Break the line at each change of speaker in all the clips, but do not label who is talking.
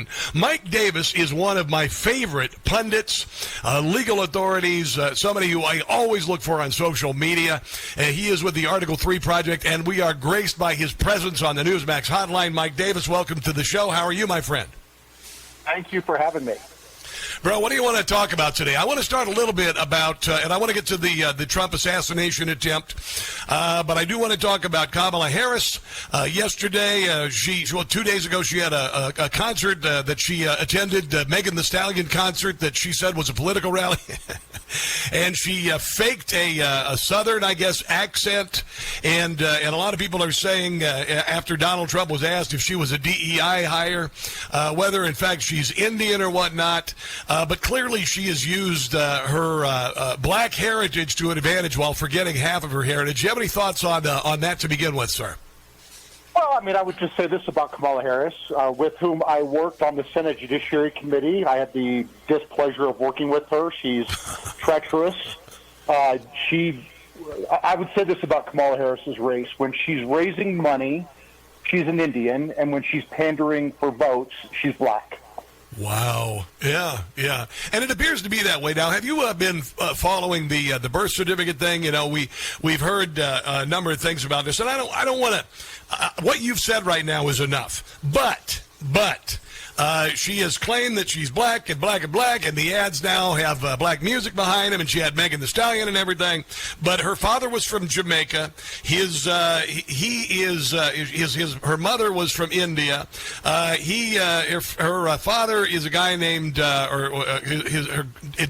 Biden. Mike Davis is one of my favorite pundits, legal authorities, somebody who I always look for on social media. He is with the Article 3 Project, and we are graced by his presence on the Newsmax hotline. Mike Davis, welcome to the show. How are you, my friend?
Thank you for having me.
Bro, what do you want to talk about today? I want to start a little bit about, and I want to get to the Trump assassination attempt, but I do want to talk about Kamala Harris. Yesterday, 2 days ago, she had a concert that she attended, Megan Thee Stallion concert that she said was a political rally, and she faked a Southern, I guess, accent, and a lot of people are saying after Donald Trump was asked if she was a DEI hire, whether in fact she's Indian or whatnot. But clearly she has used her black heritage to an advantage while forgetting half of her heritage. Do you have any thoughts on that to begin with, sir?
Well, I mean, I would just say this about Kamala Harris, with whom I worked on the Senate Judiciary Committee. I had the displeasure of working with her. She's treacherous. I would say this about Kamala Harris's race. When she's raising money, she's an Indian, and when she's pandering for votes, she's black.
Wow. Yeah. And it appears to be that way. Now, have you been following the birth certificate thing? You know, we've heard a number of things about this, and I don't want to. What you've said right now is enough. But she has claimed that she's black, and the ads now have black music behind him, and she had Megan Thee Stallion and everything. But her father was from Jamaica. Her mother was from India. Her father is a guy named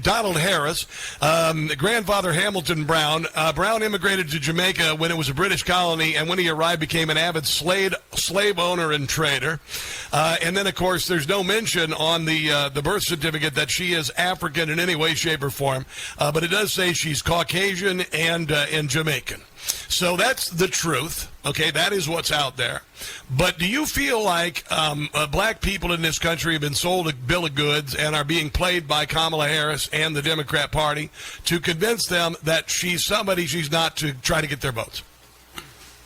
Donald Harris. Grandfather Hamilton Brown. Brown immigrated to Jamaica when it was a British colony, and when he arrived, became an avid slave owner and trader. And then, of course, there's no mention on the birth certificate that she is African in any way, shape, or form, but it does say she's Caucasian and Jamaican. So that's the truth. Okay, that is what's out there. But do you feel like black people in this country have been sold a bill of goods and are being played by Kamala Harris and the Democrat Party to convince them that she's somebody she's not to try to get their votes?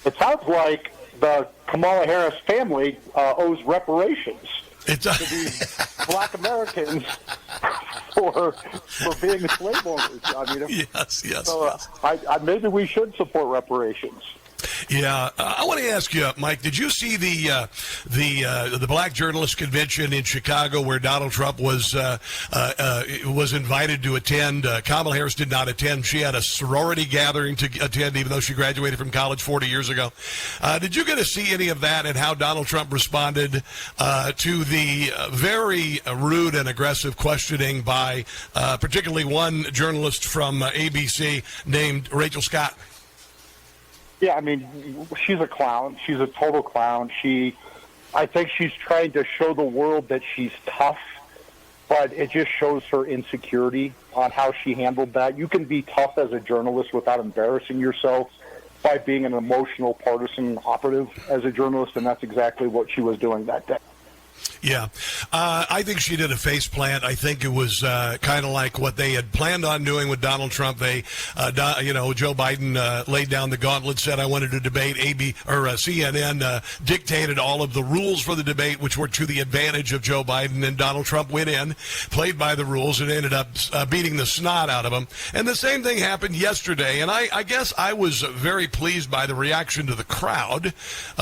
It sounds like the Kamala Harris family owes reparations to these black Americans for being slave owners. I mean,
yes.
So, maybe we should support reparations.
Yeah, I want to ask you, Mike. Did you see the Black Journalist Convention in Chicago where Donald Trump was invited to attend? Kamala Harris did not attend. She had a sorority gathering to attend, even though she graduated from college 40 years ago. Did you get to see any of that and how Donald Trump responded to the very rude and aggressive questioning by particularly one journalist from ABC named Rachel Scott?
Yeah, I mean, she's a clown. She's a total clown. I think she's trying to show the world that she's tough, but it just shows her insecurity on how she handled that. You can be tough as a journalist without embarrassing yourself by being an emotional partisan operative as a journalist, and that's exactly what she was doing that day.
Yeah. I think she did a face plant. I think it was kind of like what they had planned on doing with Donald Trump. Joe Biden laid down the gauntlet, said, I wanted to debate CNN, dictated all of the rules for the debate, which were to the advantage of Joe Biden, and Donald Trump went in, played by the rules, and ended up beating the snot out of him. And the same thing happened yesterday, and I guess I was very pleased by the reaction to the crowd,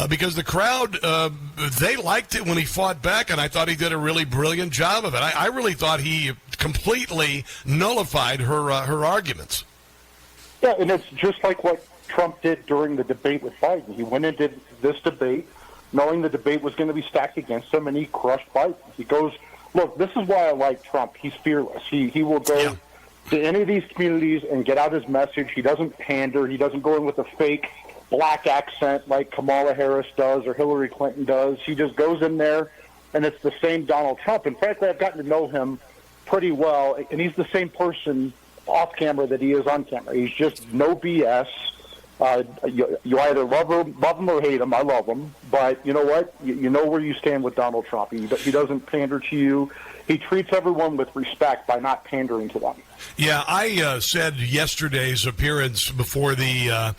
because the crowd, they liked it when he fought back, and I thought he did a really brilliant job of it. I really thought he completely nullified her arguments.
Yeah, and it's just like what Trump did during the debate with Biden. He went into this debate knowing the debate was going to be stacked against him, and he crushed Biden. He goes, look, this is why I like Trump. He's fearless. He will go to any of these communities and get out his message. He doesn't pander. He doesn't go in with a fake black accent like Kamala Harris does or Hillary Clinton does. He just goes in there, and it's the same Donald Trump. And frankly, I've gotten to know him pretty well, and he's the same person off camera that he is on camera. He's just no BS. You either love him or hate him. I love him, but you know what? You know where you stand with Donald Trump. He doesn't pander to you. He treats everyone with respect by not pandering to them.
Yeah, I said yesterday's appearance before the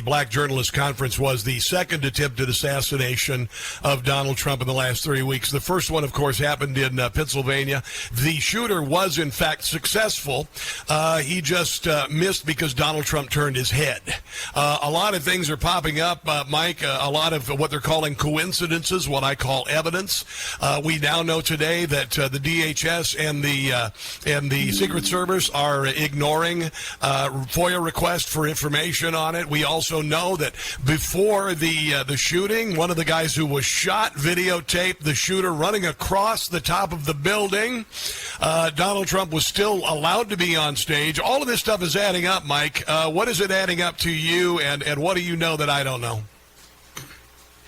Black Journalist Conference was the second attempted assassination of Donald Trump in the last 3 weeks. The first one, of course, happened in Pennsylvania. The shooter was, in fact, successful. He just missed because Donald Trump turned his head. A lot of things are popping up, Mike, a lot of what they're calling coincidences, what I call evidence. We now know today that the DHS and the Secret Service are ignoring FOIA requests for information on it. We also know that before the shooting, one of the guys who was shot videotaped the shooter running across the top of the building. Donald Trump was still allowed to be on stage. All of this stuff is adding up, Mike. What is it adding up to you, and what do you know that I don't know?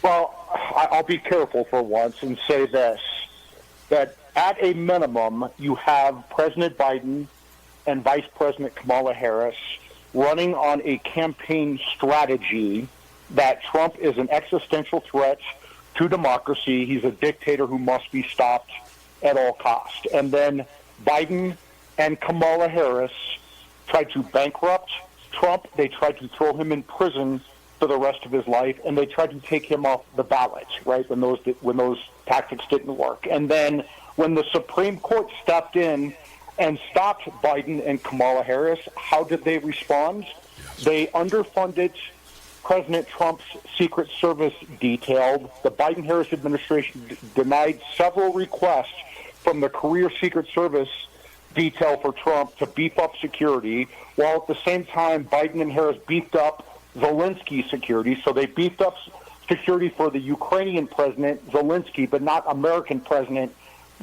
Well, I'll be careful for once and say this, that at a minimum, you have President Biden and Vice President Kamala Harris running on a campaign strategy that Trump is an existential threat to democracy. He's a dictator who must be stopped at all costs. And then Biden and Kamala Harris tried to bankrupt Trump. They tried to throw him in prison for the rest of his life, and they tried to take him off the ballot, right, when those tactics didn't work. And then when the Supreme Court stepped in and stopped Biden and Kamala Harris, how did they respond? They underfunded President Trump's Secret Service detail. The Biden-Harris administration denied several requests from the career Secret Service detail for Trump to beef up security, while at the same time Biden and Harris beefed up Zelensky security. So they beefed up security for the Ukrainian president, Zelensky, but not American President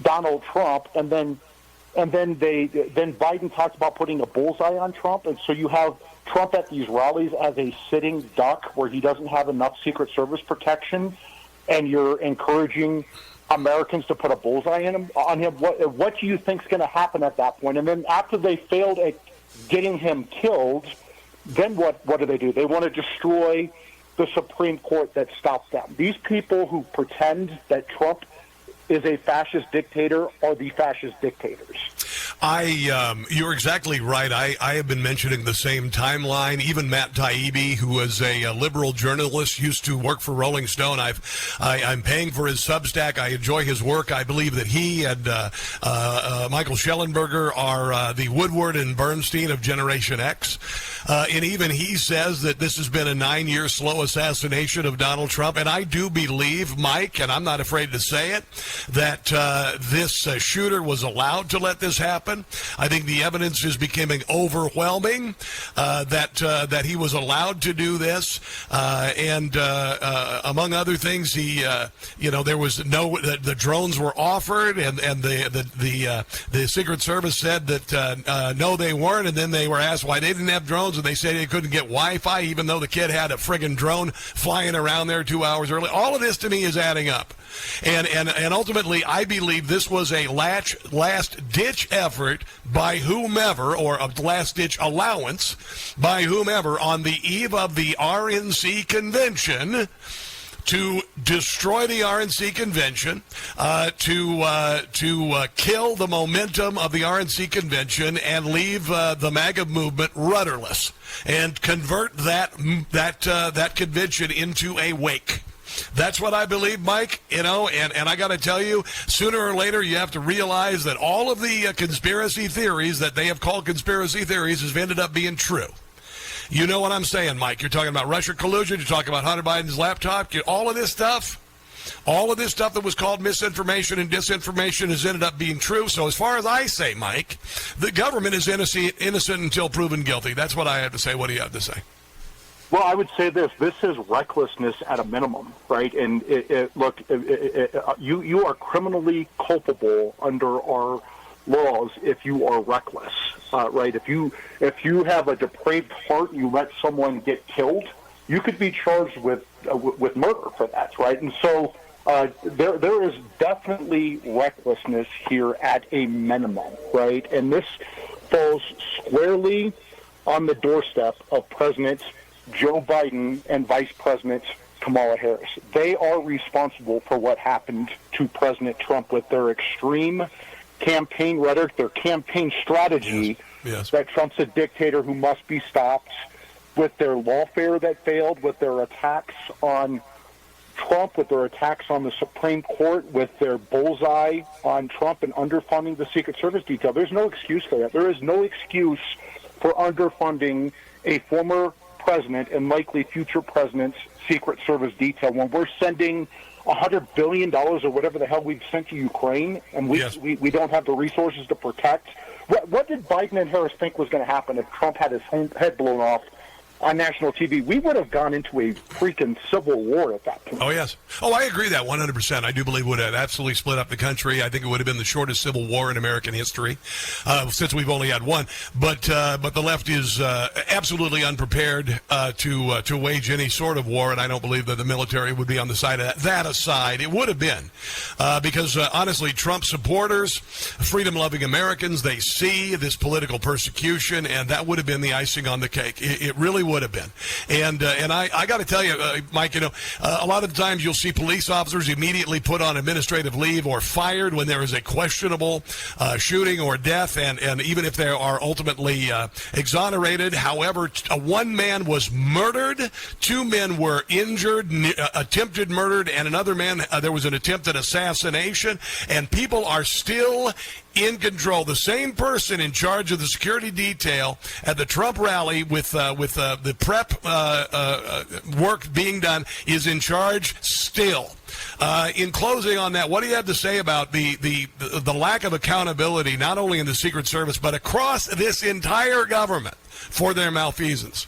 Donald Trump. And then Biden talked about putting a bullseye on Trump, and so you have Trump at these rallies as a sitting duck where he doesn't have enough Secret Service protection, and you're encouraging Americans to put a bullseye on him. What do you think is going to happen at that point? And then after they failed at getting him killed, then what do? They want to destroy the Supreme Court that stopped them. These people who pretend that Trump is a fascist dictator are the fascist dictators.
You're exactly right. I have been mentioning the same timeline. Even Matt Taibbi, who was a liberal journalist, used to work for Rolling Stone. I'm paying for his Substack. I enjoy his work. I believe that he and Michael Schellenberger are the Woodward and Bernstein of Generation X. And even he says that this has been a 9-year slow assassination of Donald Trump. And I do believe, Mike, and I'm not afraid to say it, that this shooter was allowed to let this happen. I think the evidence is becoming overwhelming that he was allowed to do this, and among other things, there was the drones were offered, and the Secret Service said that no, they weren't, and then they were asked why they didn't have drones, and they said they couldn't get Wi-Fi, even though the kid had a friggin' drone flying around there 2 hours early. All of this to me is adding up. And ultimately, I believe this was a last-ditch effort by whomever, or a last-ditch allowance by whomever on the eve of the RNC convention to destroy the RNC convention, to kill the momentum of the RNC convention and leave the MAGA movement rudderless and convert that convention into a wake. That's what I believe, Mike, and I got to tell you, sooner or later you have to realize that all of the conspiracy theories that they have called conspiracy theories has ended up being true. You know what I'm saying, Mike? You're talking about Russia collusion, you're talking about Hunter Biden's laptop, all of this stuff that was called misinformation and disinformation has ended up being true. So as far as I say, Mike, the government is innocent until proven guilty. That's what I have to say. What do you have to say?
Well, I would say this is recklessness at a minimum, right? And you are criminally culpable under our laws if you are reckless, right? If you have a depraved heart and you let someone get killed, you could be charged with murder for that, right? And so there is definitely recklessness here at a minimum, right? And this falls squarely on the doorstep of President Joe Biden and Vice President Kamala Harris. They are responsible for what happened to President Trump with their extreme campaign rhetoric, their campaign strategy, that Trump's a dictator who must be stopped, with their lawfare that failed, with their attacks on Trump, with their attacks on the Supreme Court, with their bullseye on Trump and underfunding the Secret Service detail. There's no excuse for that. There is no excuse for underfunding a former president and likely future president's Secret Service detail when we're sending $100 billion or whatever the hell we've sent to Ukraine, and we don't have the resources to protect. What did Biden and Harris think was going to happen if Trump had his head blown off on national TV? We would have gone into a freaking civil war at that point.
Oh, yes. Oh, I agree that 100%. I do believe it would have absolutely split up the country. I think it would have been the shortest civil war in American history, since we've only had one. But the left is absolutely unprepared to wage any sort of war, and I don't believe that the military would be on the side of that. That aside, it would have been. Because, honestly, Trump supporters, freedom-loving Americans, they see this political persecution, and that would have been the icing on the cake. It really would have been. And I got to tell you, Mike, a lot of times you'll see police officers immediately put on administrative leave or fired when there is a questionable shooting or death, and even if they are ultimately exonerated. However, one man was murdered, two men were injured, attempted murdered, and another man, there was an attempted assassination, and people are still in control. The same person in charge of the security detail at the Trump rally with the prep work being done is in charge still. In closing on that, what do you have to say about the lack of accountability, not only in the Secret Service, but across this entire government for their malfeasance?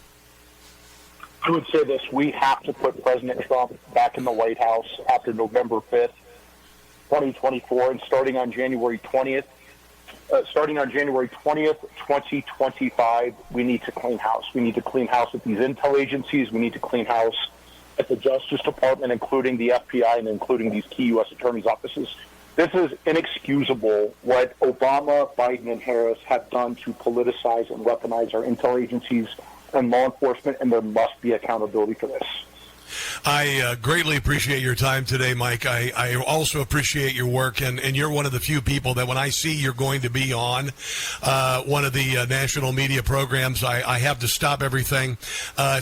I would say this: we have to put President Trump back in the White House after November 5th, 2024, and starting on January 20th, 2025, we need to clean house. We need to clean house at these intel agencies. We need to clean house at the Justice Department, including the FBI and including these key U.S. attorneys' offices. This is inexcusable what Obama, Biden, and Harris have done to politicize and weaponize our intel agencies and law enforcement, and there must be accountability for this.
I greatly appreciate your time today, Mike. I also appreciate your work, and you're one of the few people that when I see you're going to be on one of the national media programs, I have to stop everything.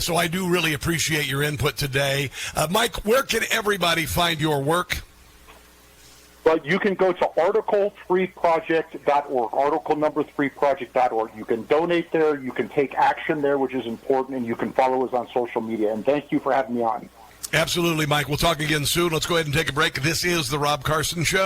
So I do really appreciate your input today. Mike, where can everybody find your work?
Well, you can go to article3project.org, article number 3project.org. You can donate there, you can take action there, which is important, and you can follow us on social media. And thank you for having me on.
Absolutely, Mike. We'll talk again soon. Let's go ahead and take a break. This is The Rob Carson Show.